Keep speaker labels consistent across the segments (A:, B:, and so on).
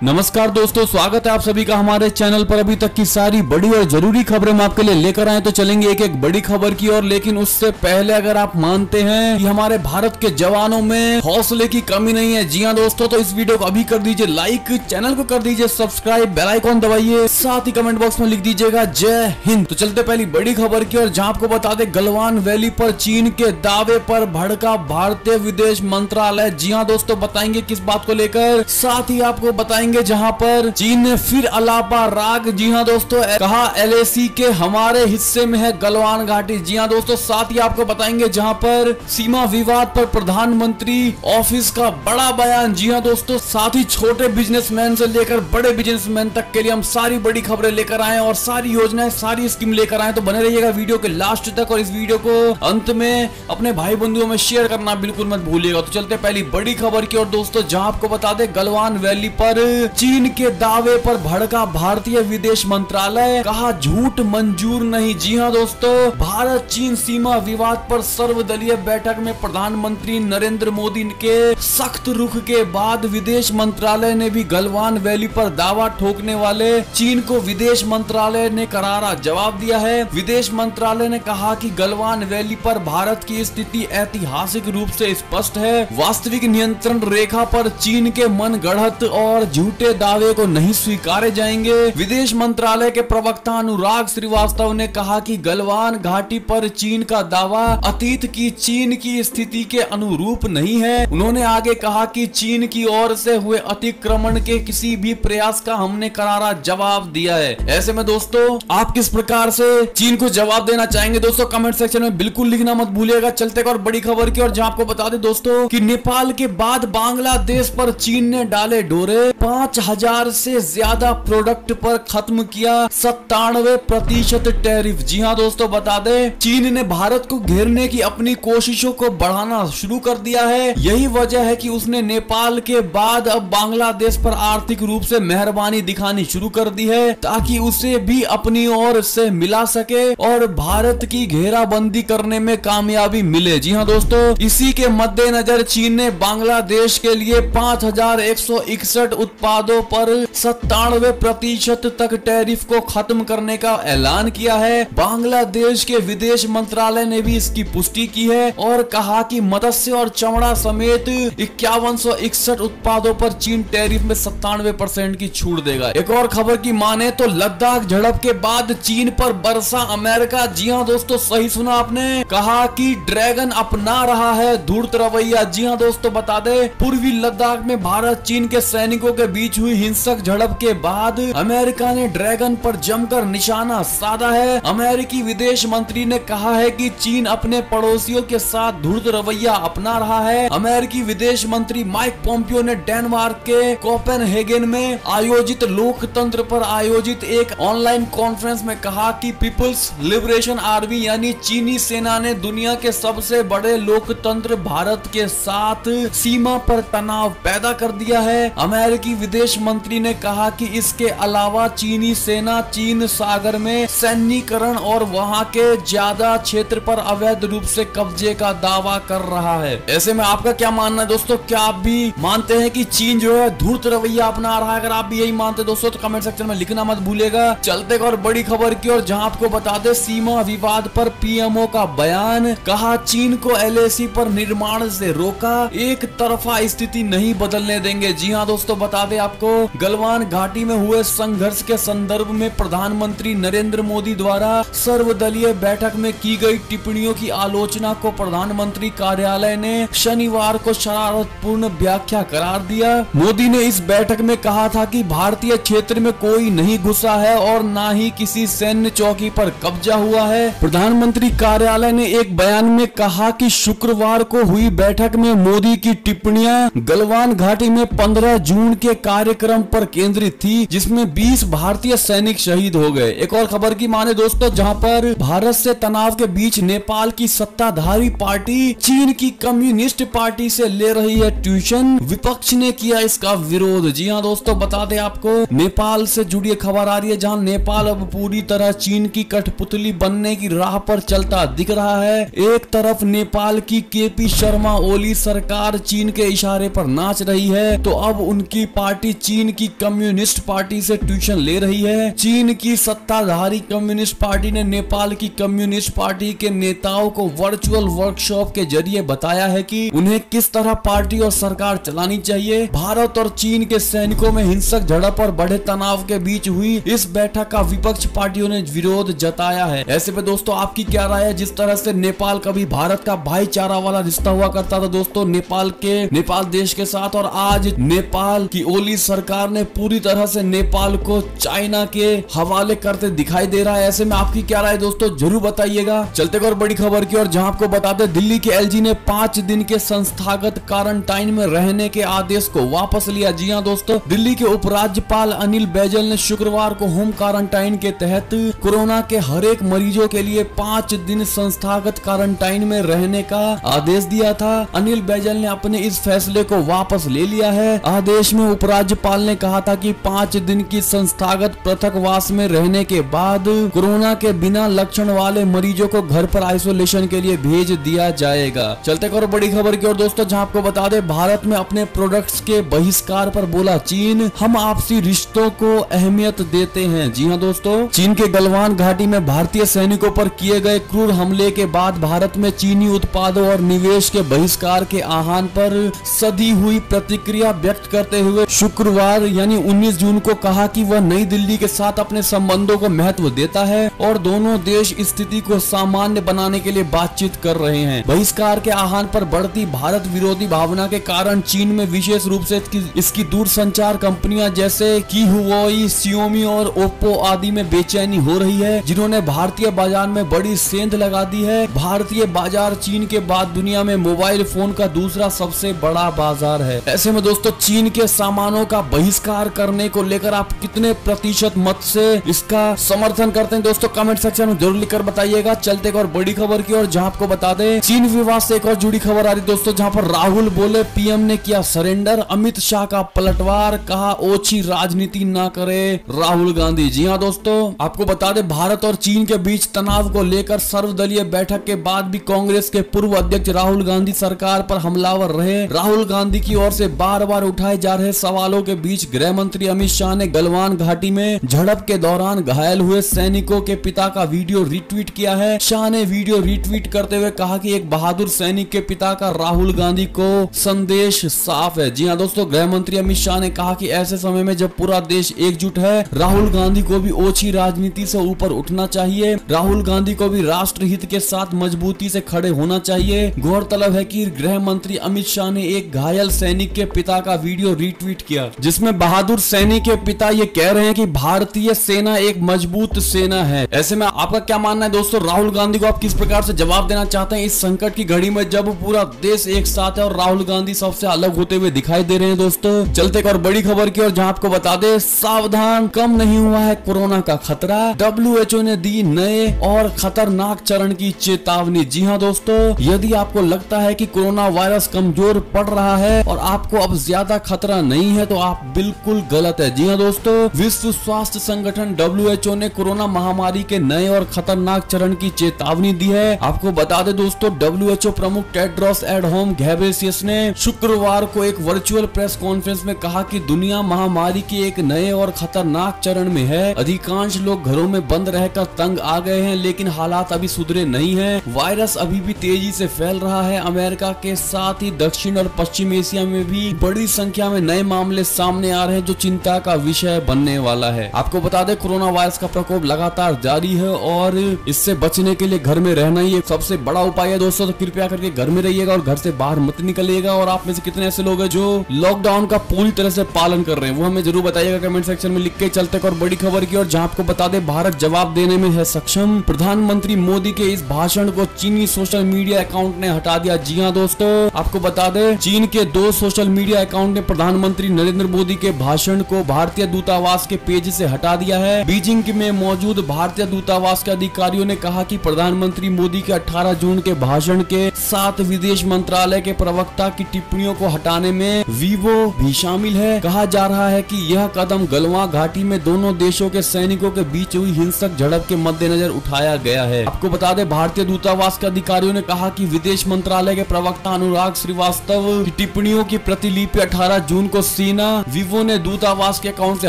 A: नमस्कार दोस्तों, स्वागत है आप सभी का हमारे चैनल पर। अभी तक की सारी बड़ी और जरूरी खबरें हम आपके लिए लेकर आए, तो चलेंगे एक एक बड़ी खबर की ओर। लेकिन उससे पहले अगर आप मानते हैं कि हमारे भारत के जवानों में हौसले की कमी नहीं है, जी हाँ दोस्तों, तो इस वीडियो को अभी कर दीजिए लाइक, चैनल को कर दीजिए सब्सक्राइब, बेल आइकॉन दबाइए, साथ ही कमेंट बॉक्स में लिख दीजिएगा जय हिंद। तो चलते पहली बड़ी खबर की ओर, जहाँ आपको बता दें गलवान वैली पर चीन के दावे पर भड़का भारतीय विदेश मंत्रालय। जी हाँ दोस्तों, बताएंगे किस बात को लेकर, साथ ही आपको बताएंगे जहां पर चीन ने फिर अलापा राग। जी हां दोस्तों, कहा एलएसी के हमारे हिस्से में है गलवान घाटी। जी हां दोस्तों, साथ ही आपको बताएंगे जहां पर सीमा विवाद पर प्रधानमंत्री ऑफिस का बड़ा बयान। जी हां दोस्तों, साथ ही छोटे बिजनेसमैन से लेकर बड़े बिजनेसमैन तक के लिए हम सारी बड़ी खबरें लेकर आए और सारी योजनाएं, सारी स्कीम लेकर आए। तो बने रहिएगा वीडियो के लास्ट तक और इस वीडियो को अंत में अपने भाई बंधुओं में शेयर करना बिल्कुल मत भूलिएगा। तो चलते पहली बड़ी खबर की ओर दोस्तों, जहां आपको बता दें गलवान वैली पर चीन के दावे पर भड़का भारतीय विदेश मंत्रालय, कहा झूठ मंजूर नहीं। जी हां दोस्तों, भारत चीन सीमा विवाद पर सर्वदलीय बैठक में प्रधानमंत्री नरेंद्र मोदी के सख्त रुख के बाद विदेश मंत्रालय ने भी गलवान वैली पर दावा ठोकने वाले चीन को विदेश मंत्रालय ने करारा जवाब दिया है। विदेश मंत्रालय ने कहा कि गलवान वैली पर भारत की स्थिति ऐतिहासिक रूप से स्पष्ट है। वास्तविक नियंत्रण रेखा पर चीन के मन गढ़ंत और झूठे दावे को नहीं स्वीकारे जाएंगे। विदेश मंत्रालय के प्रवक्ता अनुराग श्रीवास्तव ने कहा कि गलवान घाटी पर चीन का दावा अतीत की चीन की स्थिति के अनुरूप नहीं है। उन्होंने आगे कहा कि चीन की ओर से हुए अतिक्रमण के किसी भी प्रयास का हमने करारा जवाब दिया है। ऐसे में दोस्तों, आप किस प्रकार से चीन को जवाब देना चाहेंगे दोस्तों, कमेंट सेक्शन में बिल्कुल लिखना मत भूलिएगा। चलते और बड़ी खबर की और जहां आपको बता दें दोस्तों कि नेपाल के बाद बांग्लादेश पर चीन ने डाले डोरे। 5000 से ज्यादा प्रोडक्ट पर खत्म किया 97% टैरिफ। जी हां दोस्तों, बता दें चीन ने भारत को घेरने की अपनी कोशिशों को बढ़ाना शुरू कर दिया है। यही वजह है कि उसने नेपाल के बाद अब बांग्लादेश पर आर्थिक रूप से मेहरबानी दिखानी शुरू कर दी है, ताकि उसे भी अपनी ओर से मिला सके और भारत की घेराबंदी करने में कामयाबी मिले। जी हां दोस्तों, इसी के मद्देनजर चीन ने बांग्लादेश के लिए 5161 उत्पादों पर 97% तक टैरिफ को खत्म करने का ऐलान किया है। बांग्लादेश के विदेश मंत्रालय ने भी इसकी पुष्टि की है और कहा कि मत्स्य और चमड़ा समेत 5161 उत्पादों पर चीन टैरिफ में 97% की छूट देगा। एक और खबर की माने तो लद्दाख झड़प के बाद चीन पर बरसा अमेरिका। जी हां दोस्तों, सही सुना आपने, कहा कि ड्रैगन अपना रहा है धूर्त रवैया। जी हां दोस्तों, बता दें पूर्वी लद्दाख में भारत चीन के सैनिकों के बीच हुई हिंसक झड़प के बाद अमेरिका ने ड्रैगन पर जमकर निशाना साधा है। अमेरिकी विदेश मंत्री ने कहा है कि चीन अपने पड़ोसियों के साथ धूर्त रवैया अपना रहा है। अमेरिकी विदेश मंत्री माइक पोम्पियो ने डेनमार्क के कोपेनहेगन में आयोजित लोकतंत्र पर आयोजित एक ऑनलाइन कॉन्फ्रेंस में कहा कि पीपुल्स लिबरेशन आर्मी यानी चीनी सेना ने दुनिया के सबसे बड़े लोकतंत्र भारत के साथ सीमा पर तनाव पैदा कर दिया है। अमेरिकी विदेश मंत्री ने कहा कि इसके अलावा चीनी सेना चीन सागर में सैन्यीकरण और वहां के ज्यादा क्षेत्र पर अवैध रूप से कब्जे का दावा कर रहा है। ऐसे में आपका क्या मानना है दोस्तों, क्या आप भी मानते हैं कि चीन जो है धूर्त रवैया अपना रहा है? अगर आप भी यही मानते हैं दोस्तों तो कमेंट सेक्शन में लिखना मत भूलिएगा। चलते और बड़ी खबर की और जहां आपको बता दें सीमा विवाद पर पीएमओ का बयान, कहा चीन को एलएसी पर निर्माण से रोका, एक तरफा स्थिति नहीं बदलने देंगे। जी हाँ दोस्तों, बता दें आपको गलवान घाटी में हुए संघर्ष के संदर्भ में प्रधानमंत्री नरेंद्र मोदी द्वारा सर्वदलीय बैठक में की गई टिप्पणियों की आलोचना को प्रधानमंत्री कार्यालय ने शनिवार को शरारतपूर्ण व्याख्या करार दिया। मोदी ने इस बैठक में कहा था कि भारतीय क्षेत्र में कोई नहीं घुसा है और न ही किसी सैन्य चौकी पर कब्जा हुआ है। प्रधानमंत्री कार्यालय ने एक बयान में कहा कि शुक्रवार को हुई बैठक में मोदी की टिप्पणियां गलवान घाटी में 15 जून के कार्यक्रम पर केंद्रित थी, जिसमें 20 भारतीय सैनिक शहीद हो गए। एक और खबर की माने दोस्तों, जहां पर भारत से तनाव के बीच नेपाल की सत्ताधारी पार्टी चीन की कम्युनिस्ट पार्टी से ले रही है ट्यूशन, विपक्ष ने किया इसका विरोध। जी हां दोस्तों, बता दें आपको नेपाल से जुड़ी खबर आ रही है, जहां नेपाल अब पूरी तरह चीन की कठपुतली बनने की राह पर चलता दिख रहा है। एक तरफ नेपाल की केपी शर्मा ओली सरकार चीन के इशारे पर नाच रही है, तो अब उनकी पार्टी चीन की कम्युनिस्ट पार्टी से ट्यूशन ले रही है। चीन की सत्ताधारी कम्युनिस्ट पार्टी ने नेपाल की कम्युनिस्ट पार्टी के नेताओं को वर्चुअल वर्कशॉप के जरिए बताया है कि उन्हें किस तरह पार्टी और सरकार चलानी चाहिए। भारत और चीन के सैनिकों में हिंसक झड़प और बढ़े तनाव के बीच हुई इस बैठक का विपक्ष पार्टियों ने विरोध जताया है। ऐसे में दोस्तों आपकी क्या राय है? जिस तरह से नेपाल कभी भारत का भाईचारा वाला रिश्ता हुआ करता था दोस्तों नेपाल देश के साथ, और आज नेपाल की ओली सरकार ने पूरी तरह से नेपाल को चाइना के हवाले करते दिखाई दे रहा है। ऐसे में आपकी क्या राय दोस्तों, जरूर बताइएगा। चलते और बड़ी खबर की और जहां आपको बता दें दिल्ली के एलजी ने 5 दिन के संस्थागत क्वारंटाइन में रहने के आदेश को वापस लिया। जी हां दोस्तों, दिल्ली के उपराज्यपाल अनिल बैजल ने शुक्रवार को होम क्वारंटाइन के तहत कोरोना के हर एक मरीजों के लिए 5 दिन संस्थागत क्वारंटाइन में रहने का आदेश दिया था। अनिल बैजल ने अपने इस फैसले को वापस ले लिया है। आदेश में उपराज्यपाल ने कहा था कि 5 दिन की संस्थागत पृथकवास में रहने के बाद कोरोना के बिना लक्षण वाले मरीजों को घर पर आइसोलेशन के लिए भेज दिया जाएगा। चलते और बड़ी खबर की ओर दोस्तों, जहां आपको बता दें भारत में अपने प्रोडक्ट्स के बहिष्कार पर बोला चीन, हम आपसी रिश्तों को अहमियत देते हैं। जी हां दोस्तों, चीन के गलवान घाटी में भारतीय सैनिकों पर किए गए क्रूर हमले के बाद भारत में चीनी उत्पादों और निवेश के बहिष्कार के आह्वान पर सधी हुई प्रतिक्रिया व्यक्त करते हुए शुक्रवार यानी 19 जून को कहा कि वह नई दिल्ली के साथ अपने संबंधों को महत्व देता है और दोनों देश स्थिति को सामान्य बनाने के लिए बातचीत कर रहे हैं। बहिष्कार के आह्वान पर बढ़ती भारत विरोधी भावना के कारण चीन में विशेष रूप से इसकी दूरसंचार कंपनियां जैसे की हुआई, शियोमी और ओप्पो आदि में बेचैनी हो रही है, जिन्होंने भारतीय बाजार में बड़ी सेंध लगा दी है। भारतीय बाजार चीन के बाद दुनिया में मोबाइल फोन का दूसरा सबसे बड़ा बाजार है। ऐसे में दोस्तों चीन के सामानों का बहिष्कार करने को लेकर आप कितने प्रतिशत मत से इसका समर्थन करते हैं दोस्तों, कमेंट सेक्शन में जरूर लिखकर बताइएगा। चलते और बड़ी खबर की ओर, जहां आपको बता दें चीन विवाद से एक और जुड़ी खबर आ रही दोस्तों, जहां पर राहुल बोले पीएम ने किया सरेंडर, अमित शाह का पलटवार, कहा ओछी राजनीति ना करे राहुल गांधी। जी हां दोस्तों, आपको बता दें भारत और चीन के बीच तनाव को लेकर सर्वदलीय बैठक के बाद भी कांग्रेस के पूर्व अध्यक्ष राहुल गांधी सरकार पर हमलावर रहे। राहुल गांधी की ओर से बार बार उठाए जा रहे सवालों के बीच गृह मंत्री अमित शाह ने गलवान घाटी में झड़प के दौरान घायल हुए सैनिकों के पिता का वीडियो रिट्वीट किया है। शाह ने वीडियो रिट्वीट करते हुए कहा कि एक बहादुर सैनिक के पिता का राहुल गांधी को संदेश साफ है। जी हां दोस्तों, गृह मंत्री अमित शाह ने कहा कि ऐसे समय में जब पूरा देश एकजुट है, राहुल गांधी को भी ओछी राजनीति से ऊपर उठना चाहिए। राहुल गांधी को भी राष्ट्रहित के साथ मजबूती से खड़े होना चाहिए। गौरतलब है कि गृह मंत्री अमित शाह ने एक घायल सैनिक के पिता का वीडियो रिट्वीट किया, जिसमें बहादुर सैनिक के पिता ये कह रहे हैं कि भारतीय सेना एक मजबूत सेना है। ऐसे में आपका क्या मानना है दोस्तों, राहुल गांधी को आप किस प्रकार से जवाब देना चाहते हैं इस संकट की घड़ी में जब पूरा देश एक साथ है और राहुल गांधी सबसे अलग होते हुए दिखाई दे रहे हैं दोस्तों। चलते और बड़ी खबर की ओर, जहां आपको बता दें सावधान, कम नहीं हुआ है कोरोना का खतरा, WHO ने दी नए और खतरनाक चरण की चेतावनी। जी हां दोस्तों, यदि आपको लगता है कि कोरोना वायरस कमजोर पड़ रहा है और आपको अब ज्यादा खतरा नहीं है तो आप बिल्कुल गलत है। जी हां दोस्तों, विश्व स्वास्थ्य संगठन WHO ने कोरोना महामारी के नए और खतरनाक चरण की चेतावनी दी है। आपको बता दें दोस्तों, WHO प्रमुख टेड्रोस एडहोम घेब्रेयेसस ने शुक्रवार को एक वर्चुअल प्रेस कॉन्फ्रेंस में कहा कि दुनिया महामारी के एक नए और खतरनाक चरण में है। अधिकांश लोग घरों में बंद रहकर तंग आ गए हैं, लेकिन हालात अभी सुधरे नहीं हैं। वायरस अभी भी तेजी से फैल रहा है। अमेरिका के साथ ही दक्षिण और पश्चिम एशिया में भी बड़ी संख्या में नए मामले सामने आ रहे हैं, जो चिंता का विषय बनने वाला है। आपको बता दें कोरोना वायरस का प्रकोप लगातार जारी है और इससे बचने के लिए घर में रहना ही एक सबसे बड़ा उपाय है दोस्तों। तो कृपया करके घर में रहिएगा और घर से बाहर मत निकलिएगा। और आप में से कितने ऐसे लोग हैं जो लॉकडाउन का पूरी तरह से पालन कर रहे हैं, वो हमें जरूर बताइएगा कमेंट सेक्शन में लिख के। चलते और बड़ी खबर की और, जहां आपको बता दें भारत जवाब देने में है सक्षम, प्रधानमंत्री मोदी के इस भाषण को चीनी सोशल मीडिया अकाउंट ने हटा दिया। जी हां दोस्तों, आपको बता दें चीन के 2 सोशल मीडिया अकाउंट ने प्रधानमंत्री नरेंद्र मोदी के भाषण को भारतीय दूतावास के पेज से हटा दिया है। बीजिंग में मौजूद भारतीय दूतावास के अधिकारियों ने कहा कि प्रधानमंत्री मोदी के 18 जून के भाषण के साथ विदेश मंत्रालय के प्रवक्ता की टिप्पणियों को हटाने में वीवो भी शामिल है। कहा जा रहा है कि यह कदम गलवान घाटी में दोनों देशों के सैनिकों के बीच हुई हिंसक झड़प के मद्देनजर उठाया गया है। आपको बता दें भारतीय दूतावास के अधिकारियों ने कहा कि विदेश मंत्रालय के प्रवक्ता अनुराग श्रीवास्तव की टिप्पणियों की प्रतिलिपि 18 जून को सिन्हा विवो ने दूतावास के अकाउंट से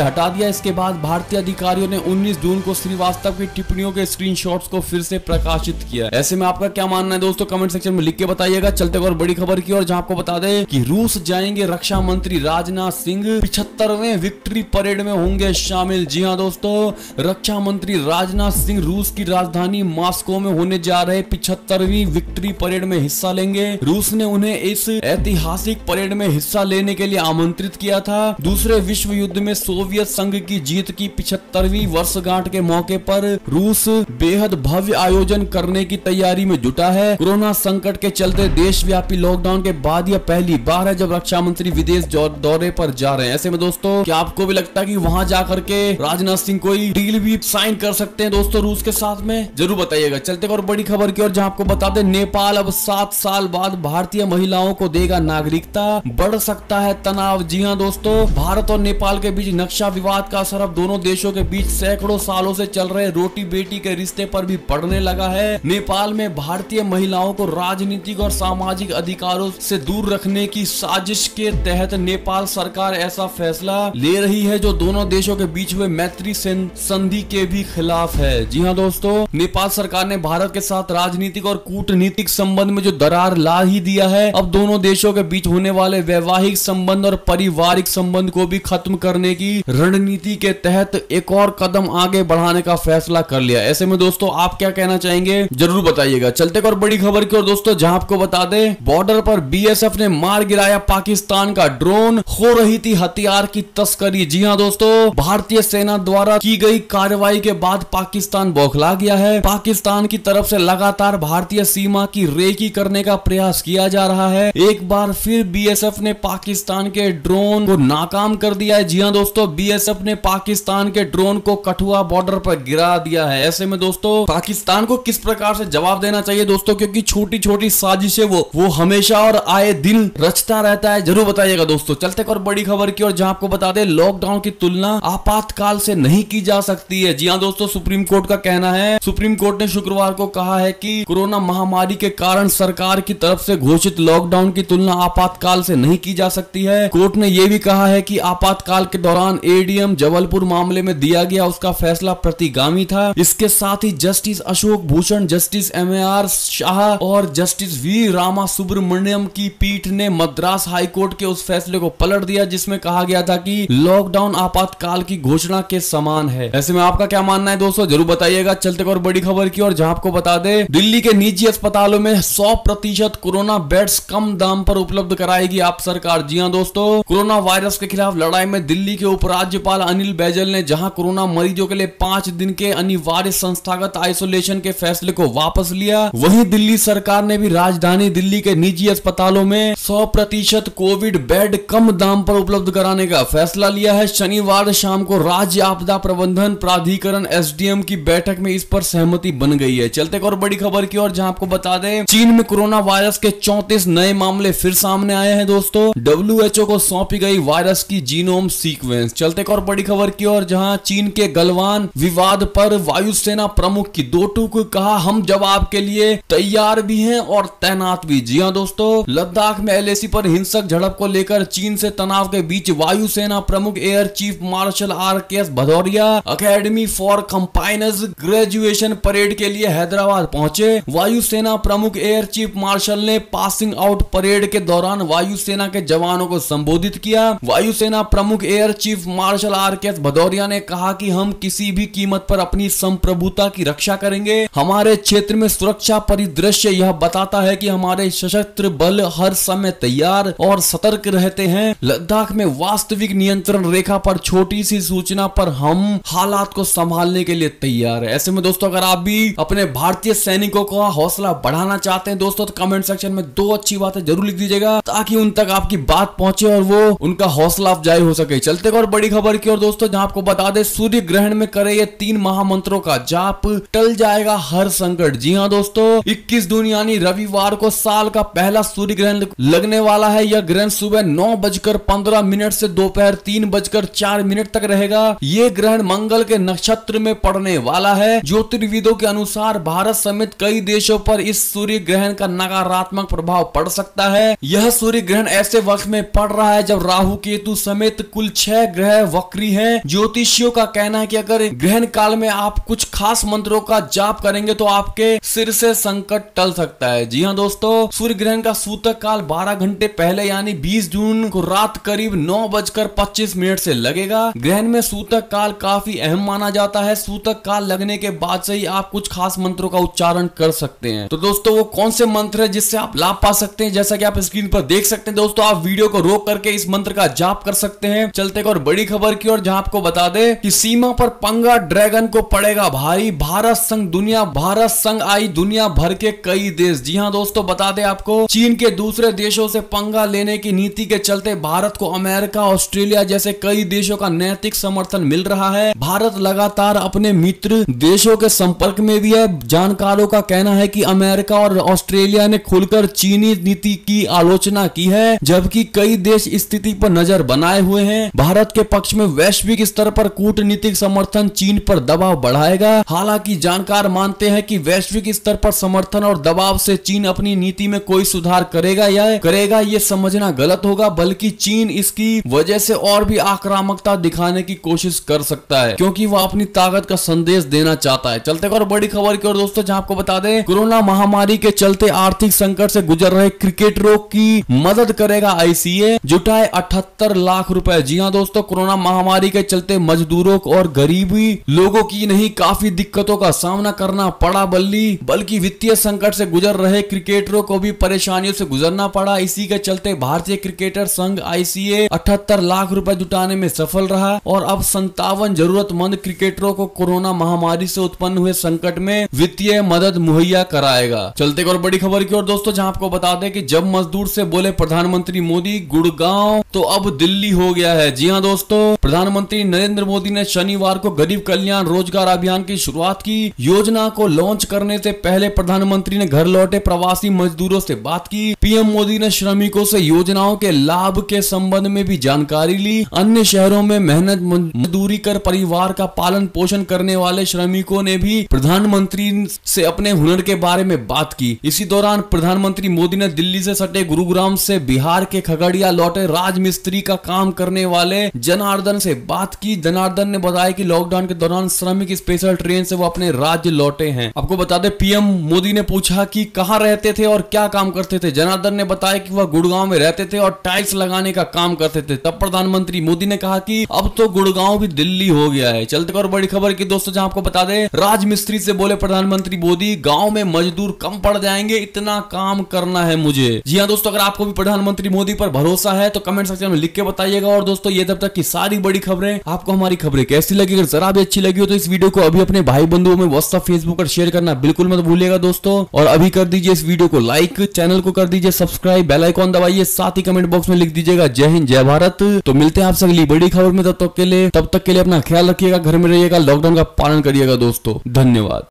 A: हटा दिया। इसके बाद भारतीय अधिकारियों ने 19 जून को श्रीवास्तव की टिप्पणियों के स्क्रीनशॉट्स को फिर से प्रकाशित किया। ऐसे में आपका क्या मानना है दोस्तों, कमेंट सेक्शन में लिख के बताइएगा। चलते और बड़ी खबर की और जहां आपको बता दें कि रूस जाएंगे रक्षा मंत्री राजनाथ सिंह, 75वें विक्ट्री परेड में होंगे शामिल। जी हां दोस्तों, रक्षा मंत्री राजनाथ सिंह रूस की राजधानी मॉस्को में होने जा रहे 75वीं विक्ट्री परेड में हिस्सा लेंगे। रूस ने उन्हें इस ऐतिहासिक परेड में हिस्सा लेने के लिए आमंत्रित किया था। दूसरे विश्व युद्ध में सोवियत संघ की जीत की 75वीं वर्षगांठ के मौके पर रूस बेहद भव्य आयोजन करने की तैयारी में जुटा है। कोरोना संकट के चलते देशव्यापी लॉकडाउन के बाद यह पहली बार है जब रक्षा मंत्री विदेश दौरे पर जा रहे हैं। ऐसे में दोस्तों, क्या आपको भी लगता है कि वहां जाकर के राजनाथ सिंह कोई डील भी साइन कर सकते हैं दोस्तों रूस के साथ में? जरूर बताइएगा। चलते और बड़ी खबर की और जहां आपको बता दें, नेपाल अब 7 साल बाद भारतीय महिलाओं को देगा नागरिकता, बढ़ सकता है तनाव। जी हां दोस्तों, भारत और नेपाल के बीच नक्शा विवाद का असर अब दोनों देशों के बीच सैकड़ों सालों से चल रहे रोटी बेटी के रिश्ते पर भी पड़ने लगा है। नेपाल में भारतीय महिलाओं को राजनीतिक और सामाजिक अधिकारों से दूर रखने की साजिश के तहत नेपाल सरकार ऐसा फैसला ले रही है जो दोनों देशों के बीच हुए मैत्री संधि के भी खिलाफ है। जी हां दोस्तों, नेपाल सरकार ने भारत के साथ राजनीतिक और कूटनीतिक संबंध में जो दरार ला ही दिया है, अब दोनों देशों के बीच होने वाले वैवाहिक संबंध और पारिवारिक संबंध को भी खत्म करने की रणनीति के तहत एक और कदम आगे बढ़ाने का फैसला कर लिया। ऐसे में दोस्तों, आप क्या कहना चाहेंगे जरूर बताइएगा। चलते और बड़ी खबर की और दोस्तों, जहां आपको बता दें, बॉर्डर पर बीएसएफ ने मार गिराया पाकिस्तान का ड्रोन, हो रही थी हथियार की तस्करी। जी हां दोस्तों, भारतीय सेना द्वारा की गई कार्रवाई के बाद पाकिस्तान बौखला गया है। पाकिस्तान की तरफ से लगातार भारतीय सीमा की रेकी करने का प्रयास किया जा रहा है। एक बार फिर बीएसएफ ने पाकिस्तान के ड्रोन को नाकाम कर दिया है। जी हां दोस्तों, बीएसएफ ने पाकिस्तान के ड्रोन को कठुआ बॉर्डर पर गिरा दिया है। ऐसे में दोस्तों, पाकिस्तान को किस प्रकार से जवाब देना चाहिए दोस्तों, क्योंकि छोटी छोटी साजिशें वो हमेशा और आए दिन रचता रहता है। जरूर बताइएगा दोस्तों। चलते और बड़ी खबर की और जहां आपको बता दें, लॉकडाउन की तुलना आपातकाल से नहीं की जा सकती है। जी हां दोस्तों, सुप्रीम कोर्ट का कहना है। सुप्रीम कोर्ट ने शुक्रवार को कहा है कि कोरोना महामारी के कारण सरकार की तरफ से घोषित लॉकडाउन की तुलना आपातकाल से नहीं की जा सकती है। कोर्ट ने यह भी कहा है कि आपातकाल के दौरान एडीएम जबलपुर मामले में दिया गया उसका फैसला प्रतिगामी था। इसके साथ ही justice Ashok Bhushan, justice MAR Shah और जस्टिस वी रामा सुब्रमण्यम की पीठ ने मद्रास हाईकोर्ट के उस फैसले को पलट दिया जिसमें कहा गया था कि लॉकडाउन आपातकाल की घोषणा के समान है। ऐसे में आपका क्या मानना है दोस्तों, जरूर बताइएगा। चलते और बड़ी खबर की और जहां आपको बता दें, दिल्ली के निजी अस्पतालों में 100% कोरोना बेड्स कम दाम पर उपलब्ध कराएगी आप सरकार। जी हां दोस्तों, कोरोना वायरस के खिलाफ लड़ाई में दिल्ली के उपराज्यपाल अनिल बैजल ने जहां कोरोना मरीजों के लिए 5 दिन के अनिवार्य संस्थागत आइसोलेशन के फैसले को वापस लिया, वहीं दिल्ली सरकार ने भी राजधानी दिल्ली के निजी अस्पतालों में 100% कोविड बेड कम दाम पर उपलब्ध कराने का फैसला लिया है। शनिवार शाम को राज्य आपदा प्रबंधन प्राधिकरण एसडीएम की बैठक में इस पर सहमति बन गई है। चलते और बड़ी खबर की और जहां आपको बता दें, चीन में कोरोना वायरस के 34 नए मामले फिर सामने आए हैं दोस्तों। WHO को सौंपी गई वायरस की जीनोम सीक्वेंस। चलते और बड़ी खबर की और जहां चीन के गलवान विवाद पर वायुसेना प्रमुख की 2 टूक कहा, हम जवाब के लिए तैयार भी हैं और तैनात भी। जी हां दोस्तों, लद्दाख में एलएसी पर हिंसक झड़प को लेकर चीन से तनाव के बीच वायुसेना प्रमुख air chief marshal RKS Bhadauria academy for combined graduation parade के लिए हैदराबाद पहुंचे। वायुसेना प्रमुख एयर चीफ मार्शल ने पासिंग आउट परेड के दौरान वायुसेना के जवानों को संबोधित किया। वायुसेना प्रमुख air chief marshal RKS Bhadauria ने कहा कि हम किसी भी कीमत पर अपनी संप्रभुता की रक्षा करेंगे। हमारे क्षेत्र में सुरक्षा परिदृश्य यह बताता है कि हमारे सशस्त्र बल हर समय तैयार और सतर्क रहते हैं। लद्दाख में वास्तविक नियंत्रण रेखा पर छोटी सी सूचना पर हम हालात को संभालने के लिए तैयार है। ऐसे में दोस्तों, अगर आप भी अपने भारतीय सैनिकों का हौसला बढ़ाना चाहते हैं दोस्तों, तो कमेंट सेक्शन में 2 अच्छी बातें जरूर लिख दीजिएगा ताकि उन तक आपकी बात पहुंचे और वो उनका हौसला अफजाई हो सके। चलते और बड़ी खबर की और दोस्तों, जहां आपको बता दें, सूर्य ग्रहण में करे ये 3 महामंत्रों का जाप, टल जाएगा हर संकट। जी हां दोस्तों, 21 जून यानी रविवार को साल का पहला सूर्य ग्रहण लगने वाला है। यह ग्रहण सुबह 9:15 से दोपहर 3:04 तक रहेगा। ये ग्रहण मंगल के नक्षत्र में पड़ने वाला है। ज्योतिर्विदों के अनुसार भारत समेत कई देशों पर इस सूर्य ग्रहण का नकारात्मक प्रभाव पड़ सकता है। यह सूर्य ग्रहण ऐसे वक्त में पड़ रहा है जब जब राहु केतु समेत कुल 6 ग्रह वक्री हैं। ज्योतिषियों का कहना है कि अगर ग्रहण काल में आप कुछ खास मंत्रों का जाप करेंगे तो आपके सिर से संकट टल सकता है। जी हाँ दोस्तों, सूर्य ग्रहण का सूतक काल 12 घंटे पहले यानी 20 जून को रात करीब 9:25 से लगेगा। ग्रहण में सूतक काल काफी अहम माना जाता है। सूतक काल लगने के बाद से ही आप कुछ खास मंत्रों का उच्चारण कर सकते हैं। तो दोस्तों वो कौन से मंत्र है जिससे आप लाभ पा सकते हैं, जैसा कि आप स्क्रीन पर देख सकते हैं दोस्तों, आप वीडियो को रोक करके इस मंत्र का जाप कर सकते हैं। चलते और बड़ी खबर की ओर, जहां आपको बता दे कि सीमा पर पंगा ड्रैगन को पड़ेगा भारी। भारत संग आई दुनिया भर के कई देश। जी हां दोस्तों, बता दे आपको, चीन के दूसरे देशों से पंगा लेने की नीति के चलते भारत को अमेरिका, ऑस्ट्रेलिया जैसे कई देशों का नैतिक समर्थन मिल रहा है। भारत लगातार अपने मित्र देशों के संपर्क में भी है। जानकारों का कहना है कि अमेरिका और ऑस्ट्रेलिया ने खुलकर चीनी नीति की आलोचना की है, जबकि कई देश स्थिति पर नजर बनाए हुए हैं। भारत के पक्ष में वैश्विक स्तर पर कूटनीतिक समर्थन चीन पर दबाव बढ़ाएगा। हालांकि जानकार मानते हैं कि वैश्विक स्तर पर समर्थन और दबाव से चीन अपनी नीति में कोई सुधार करेगा ये समझना गलत होगा, बल्कि चीन इसकी वजह से और भी आक्रामकता दिखाने की कोशिश कर सकता है, क्योंकि वह अपनी ताकत का संदेश देना चाहता है। चलते और बड़ी खबर की ओर दोस्तों, जहां आपको बता दें, कोरोना महामारी के चलते आर्थिक संकट से गुजर रहे क्रिकेटरों की मदद करेगा आईसीए, जुटाए 78 लाख रुपए। जी हां दोस्तों, कोरोना महामारी के चलते मजदूरों और गरीबी लोगों की नहीं काफी दिक्कतों का सामना करना पड़ा, बल्कि वित्तीय संकट से गुजर रहे क्रिकेटरों को भी परेशानियों से गुजरना पड़ा। इसी के चलते भारतीय क्रिकेटर संघ आईसीए 78 लाख रुपए जुटाने में सफल रहा और अब 57 जरूरतमंद क्रिकेटरों को कोरोना महामारी से उत्पन्न हुए संकट में वित्तीय मदद मुहैया कराएगा। चलते और बड़ी खबर की ओर दोस्तों, जहां आपको बता दें कि जब मजदूर से बोले प्रधानमंत्री मोदी, गुड़गांव तो अब दिल्ली हो गया है। जी हां दोस्तों, प्रधानमंत्री नरेंद्र मोदी ने शनिवार को गरीब कल्याण रोजगार अभियान की शुरुआत की। योजना को लॉन्च करने से पहले प्रधानमंत्री ने घर लौटे प्रवासी मजदूरों से बात की। पीएम मोदी ने श्रमिकों से योजनाओं के लाभ के संबंध में भी जानकारी ली। अन्य शहरों में मेहनत मजदूरी कर परिवार का पालन पोषण करने वाले श्रमिकों ने भी प्रधानमंत्री से अपने हुनर के बारे में बात की। इसी दौरान प्रधानमंत्री मोदी ने दिल्ली से सटे गुरुग्राम से बिहार के खगड़िया लौटे राजमिस्त्री का काम करने वाले जनार्दन से बात की। जनार्दन ने बताया कि लॉकडाउन के दौरान श्रमिक स्पेशल ट्रेन से वो अपने राज्य लौटे हैं। आपको बता दें, पीएम मोदी ने पूछा कि कहां रहते थे और क्या काम करते थे। जनार्दन ने बताया कि वह गुड़गांव में रहते थे और टाइल्स लगाने का काम करते थे। तब प्रधानमंत्री मोदी ने कहा कि अब तो गुड़गांव भी दिल्ली हो गया है। चलते और बड़ी खबर की दोस्तों, जहां आपको बता दें, राजमिस्त्री से बोले प्रधानमंत्री मोदी, गांव में मजदूर कम पड़ जाएंगे, इतना काम करना है मुझे। जी हां दोस्तों, अगर आपको भी प्रधानमंत्री मोदी पर भरोसा है तो कमेंट सेक्शन में लिख के बताइएगा। और दोस्तों, ये तब तक की सारी बड़ी खबरें, आपको हमारी खबरें कैसी लगी? अगर जरा भी अच्छी लगी हो तो इस वीडियो को अभी अपने भाई बंधुओं में व्हाट्सएप, फेसबुक पर शेयर करना बिल्कुल मत भूलिएगा दोस्तों। और अभी कर दीजिए इस वीडियो को लाइक, चैनल को कर दीजिए सब्सक्राइब, बेल आइकॉन दबाइए, साथ ही कमेंट बॉक्स में लिख दीजिएगा जय हिंद जय भारत। तो मिलते हैं आपसे अगली बड़ी खबर में। तब तक के लिए अपना ख्याल रखिएगा, घर में रहिएगा, लॉकडाउन का पालन करिएगा दोस्तों। धन्यवाद।